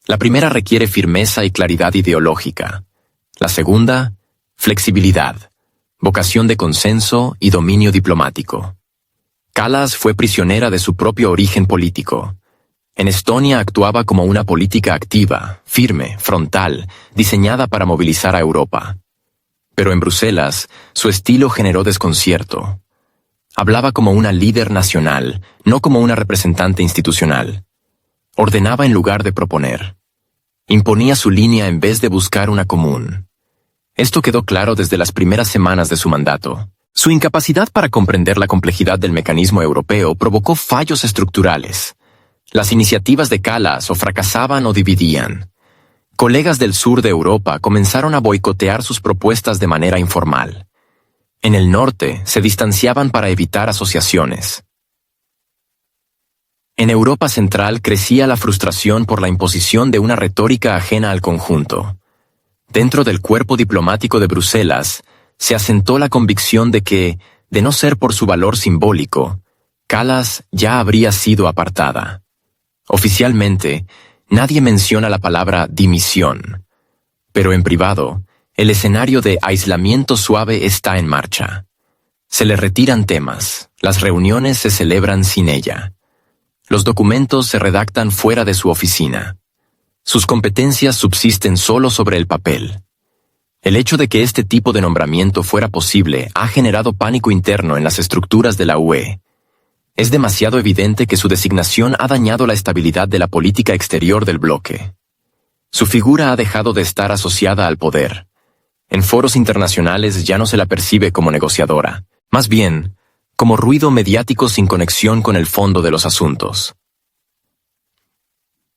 La primera requiere firmeza y claridad ideológica. La segunda, flexibilidad, vocación de consenso y dominio diplomático. Kallas fue prisionera de su propio origen político. En Estonia actuaba como una política activa, firme, frontal, diseñada para movilizar a Europa. Pero en Bruselas, su estilo generó desconcierto. Hablaba como una líder nacional, no como una representante institucional. Ordenaba en lugar de proponer. Imponía su línea en vez de buscar una común. Esto quedó claro desde las primeras semanas de su mandato. Su incapacidad para comprender la complejidad del mecanismo europeo provocó fallos estructurales. Las iniciativas de Kallas o fracasaban o dividían. Colegas del sur de Europa comenzaron a boicotear sus propuestas de manera informal. En el norte se distanciaban para evitar asociaciones. En Europa Central crecía la frustración por la imposición de una retórica ajena al conjunto. Dentro del cuerpo diplomático de Bruselas, se asentó la convicción de que, de no ser por su valor simbólico, Kallas ya habría sido apartada. Oficialmente, nadie menciona la palabra dimisión, pero en privado, el escenario de aislamiento suave está en marcha. Se le retiran temas, las reuniones se celebran sin ella. Los documentos se redactan fuera de su oficina. Sus competencias subsisten solo sobre el papel. El hecho de que este tipo de nombramiento fuera posible ha generado pánico interno en las estructuras de la UE. Es demasiado evidente que su designación ha dañado la estabilidad de la política exterior del bloque. Su figura ha dejado de estar asociada al poder. En foros internacionales ya no se la percibe como negociadora, más bien, como ruido mediático sin conexión con el fondo de los asuntos.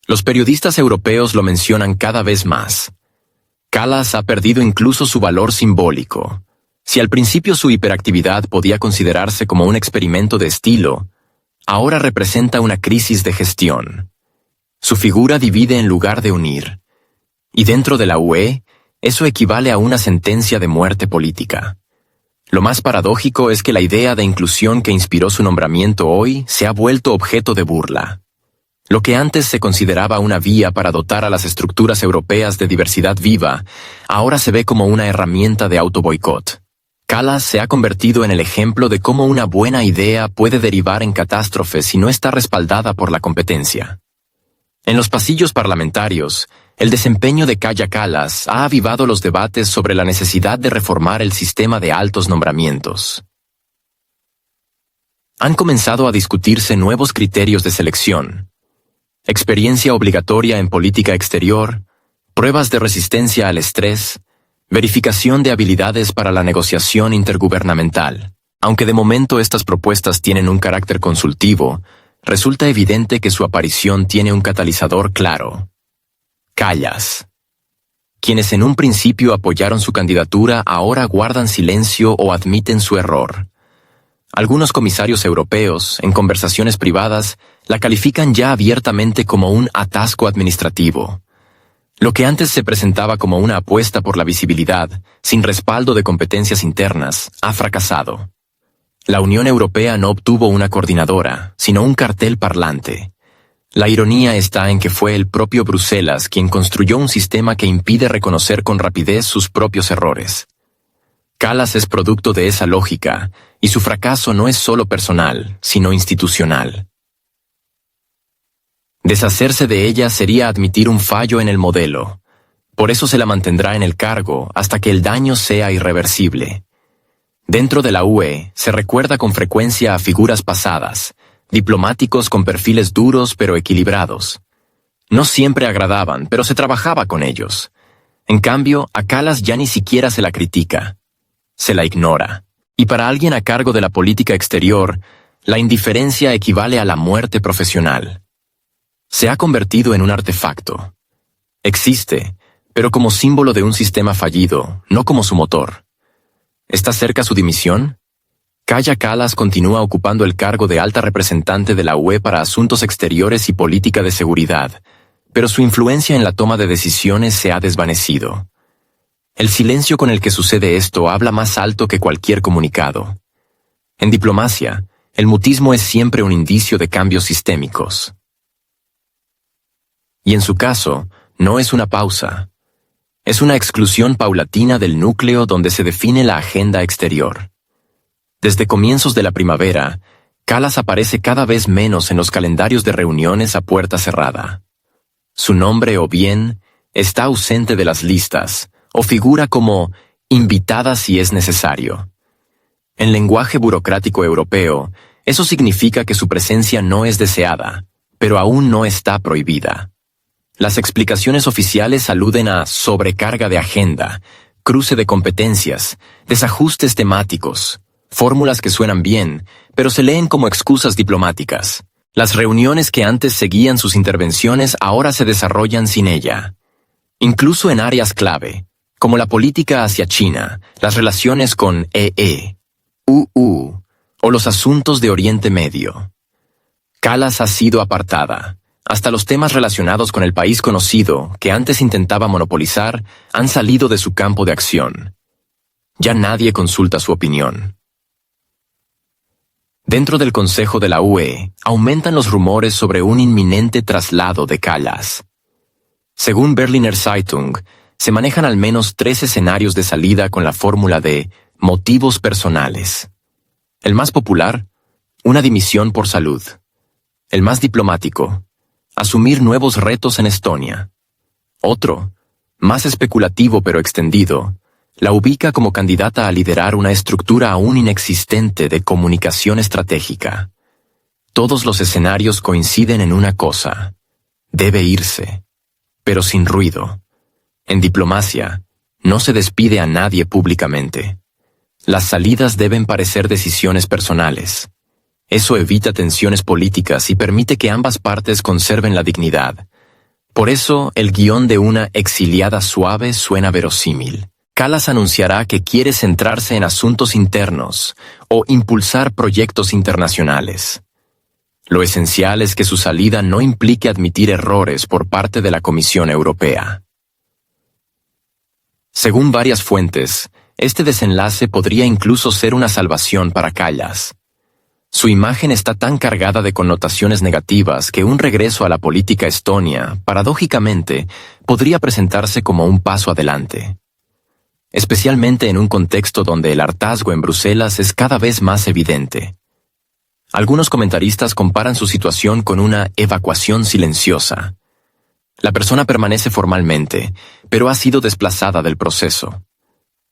Los periodistas europeos lo mencionan cada vez más. Kallas ha perdido incluso su valor simbólico. Si al principio su hiperactividad podía considerarse como un experimento de estilo, ahora representa una crisis de gestión. Su figura divide en lugar de unir. Y dentro de la UE, eso equivale a una sentencia de muerte política. Lo más paradójico es que la idea de inclusión que inspiró su nombramiento hoy se ha vuelto objeto de burla. Lo que antes se consideraba una vía para dotar a las estructuras europeas de diversidad viva, ahora se ve como una herramienta de autoboicot. Kallas se ha convertido en el ejemplo de cómo una buena idea puede derivar en catástrofes si no está respaldada por la competencia. En los pasillos parlamentarios, el desempeño de Kaja Kallas ha avivado los debates sobre la necesidad de reformar el sistema de altos nombramientos. Han comenzado a discutirse nuevos criterios de selección: experiencia obligatoria en política exterior, pruebas de resistencia al estrés, verificación de habilidades para la negociación intergubernamental. Aunque de momento estas propuestas tienen un carácter consultivo, resulta evidente que su aparición tiene un catalizador claro: Kallas. Quienes en un principio apoyaron su candidatura ahora guardan silencio o admiten su error. Algunos comisarios europeos, en conversaciones privadas, la califican ya abiertamente como un atasco administrativo. Lo que antes se presentaba como una apuesta por la visibilidad, sin respaldo de competencias internas, ha fracasado. La Unión Europea no obtuvo una coordinadora, sino un cartel parlante. La ironía está en que fue el propio Bruselas quien construyó un sistema que impide reconocer con rapidez sus propios errores. Kallas es producto de esa lógica, y su fracaso no es solo personal, sino institucional. Deshacerse de ella sería admitir un fallo en el modelo. Por eso se la mantendrá en el cargo hasta que el daño sea irreversible. Dentro de la UE se recuerda con frecuencia a figuras pasadas, diplomáticos con perfiles duros pero equilibrados. No siempre agradaban, pero se trabajaba con ellos. En cambio, a Kallas ya ni siquiera se la critica. Se la ignora. Y para alguien a cargo de la política exterior, la indiferencia equivale a la muerte profesional. Se ha convertido en un artefacto. Existe, pero como símbolo de un sistema fallido, no como su motor. ¿Está cerca su dimisión? Kaja Kallas continúa ocupando el cargo de alta representante de la UE para asuntos exteriores y política de seguridad, pero su influencia en la toma de decisiones se ha desvanecido. El silencio con el que sucede esto habla más alto que cualquier comunicado. En diplomacia, el mutismo es siempre un indicio de cambios sistémicos. Y en su caso, no es una pausa. Es una exclusión paulatina del núcleo donde se define la agenda exterior. Desde comienzos de la primavera, Kallas aparece cada vez menos en los calendarios de reuniones a puerta cerrada. Su nombre o bien está ausente de las listas, o figura como invitada si es necesario. En lenguaje burocrático europeo, eso significa que su presencia no es deseada, pero aún no está prohibida. Las explicaciones oficiales aluden a sobrecarga de agenda, cruce de competencias, desajustes temáticos, fórmulas que suenan bien, pero se leen como excusas diplomáticas. Las reuniones que antes seguían sus intervenciones ahora se desarrollan sin ella. Incluso en áreas clave, como la política hacia China, las relaciones con EE, UU o los asuntos de Oriente Medio. Kallas ha sido apartada. Hasta los temas relacionados con el país conocido, que antes intentaba monopolizar, han salido de su campo de acción. Ya nadie consulta su opinión. Dentro del Consejo de la UE, aumentan los rumores sobre un inminente traslado de Kallas. Según Berliner Zeitung, se manejan al menos 3 escenarios de salida con la fórmula de motivos personales. El más popular, una dimisión por salud. El más diplomático, asumir nuevos retos en Estonia. Otro, más especulativo pero extendido, la ubica como candidata a liderar una estructura aún inexistente de comunicación estratégica. Todos los escenarios coinciden en una cosa: debe irse, pero sin ruido. En diplomacia, no se despide a nadie públicamente. Las salidas deben parecer decisiones personales. Eso evita tensiones políticas y permite que ambas partes conserven la dignidad. Por eso, el guión de una exiliada suave suena verosímil. Kallas anunciará que quiere centrarse en asuntos internos o impulsar proyectos internacionales. Lo esencial es que su salida no implique admitir errores por parte de la Comisión Europea. Según varias fuentes, este desenlace podría incluso ser una salvación para Kallas. Su imagen está tan cargada de connotaciones negativas que un regreso a la política estonia, paradójicamente, podría presentarse como un paso adelante. Especialmente en un contexto donde el hartazgo en Bruselas es cada vez más evidente. Algunos comentaristas comparan su situación con una evacuación silenciosa. La persona permanece formalmente, pero ha sido desplazada del proceso.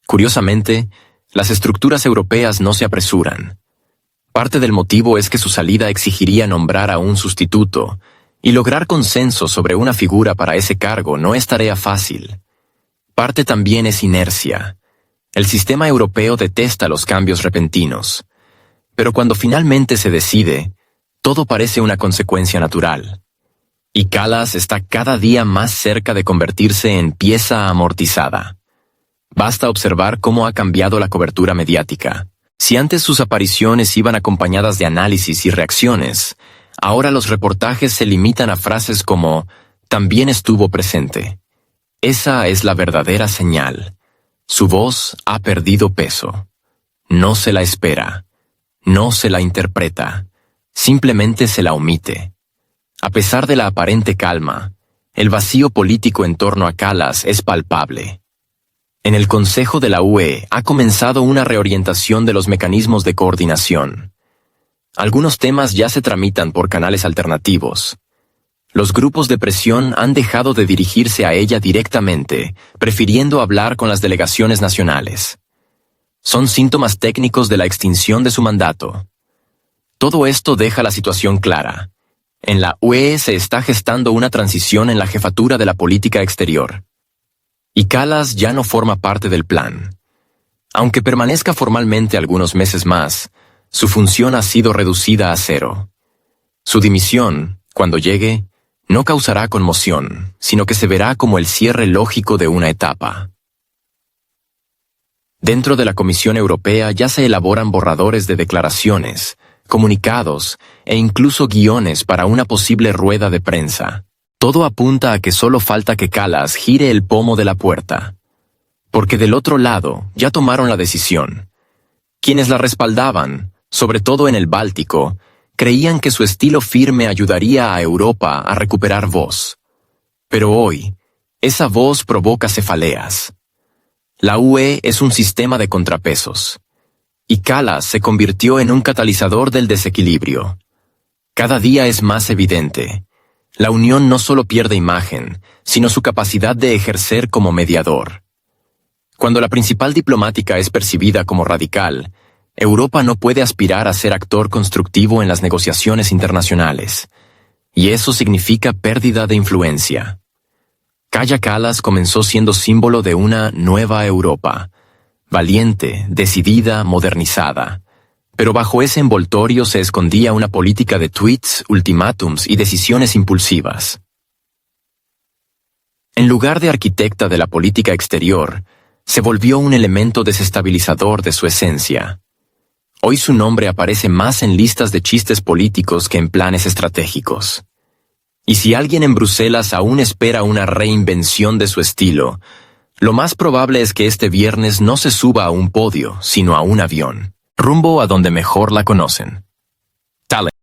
Curiosamente, las estructuras europeas no se apresuran. Parte del motivo es que su salida exigiría nombrar a un sustituto, y lograr consenso sobre una figura para ese cargo no es tarea fácil. Parte también es inercia. El sistema europeo detesta los cambios repentinos. Pero cuando finalmente se decide, todo parece una consecuencia natural. Y Kallas está cada día más cerca de convertirse en pieza amortizada. Basta observar cómo ha cambiado la cobertura mediática. Si antes sus apariciones iban acompañadas de análisis y reacciones, ahora los reportajes se limitan a frases como «también estuvo presente». Esa es la verdadera señal. Su voz ha perdido peso. No se la espera. No se la interpreta. Simplemente se la omite. A pesar de la aparente calma, el vacío político en torno a Kallas es palpable. En el Consejo de la UE ha comenzado una reorientación de los mecanismos de coordinación. Algunos temas ya se tramitan por canales alternativos. Los grupos de presión han dejado de dirigirse a ella directamente, prefiriendo hablar con las delegaciones nacionales. Son síntomas técnicos de la extinción de su mandato. Todo esto deja la situación clara. En la UE se está gestando una transición en la jefatura de la política exterior. Y Kallas ya no forma parte del plan. Aunque permanezca formalmente algunos meses más, su función ha sido reducida a cero. Su dimisión, cuando llegue, no causará conmoción, sino que se verá como el cierre lógico de una etapa. Dentro de la Comisión Europea ya se elaboran borradores de declaraciones, comunicados e incluso guiones para una posible rueda de prensa. Todo apunta a que solo falta que Kallas gire el pomo de la puerta. Porque del otro lado ya tomaron la decisión. Quienes la respaldaban, sobre todo en el Báltico, creían que su estilo firme ayudaría a Europa a recuperar voz. Pero hoy, esa voz provoca cefaleas. La UE es un sistema de contrapesos. Y Kallas se convirtió en un catalizador del desequilibrio. Cada día es más evidente. La Unión no solo pierde imagen, sino su capacidad de ejercer como mediador. Cuando la principal diplomática es percibida como radical, Europa no puede aspirar a ser actor constructivo en las negociaciones internacionales. Y eso significa pérdida de influencia. Kaja Kallas comenzó siendo símbolo de una nueva Europa. Valiente, decidida, modernizada. Pero bajo ese envoltorio se escondía una política de tweets, ultimátums y decisiones impulsivas. En lugar de arquitecta de la política exterior, se volvió un elemento desestabilizador de su esencia. Hoy su nombre aparece más en listas de chistes políticos que en planes estratégicos. Y si alguien en Bruselas aún espera una reinvención de su estilo, lo más probable es que este viernes no se suba a un podio, sino a un avión, rumbo a donde mejor la conocen.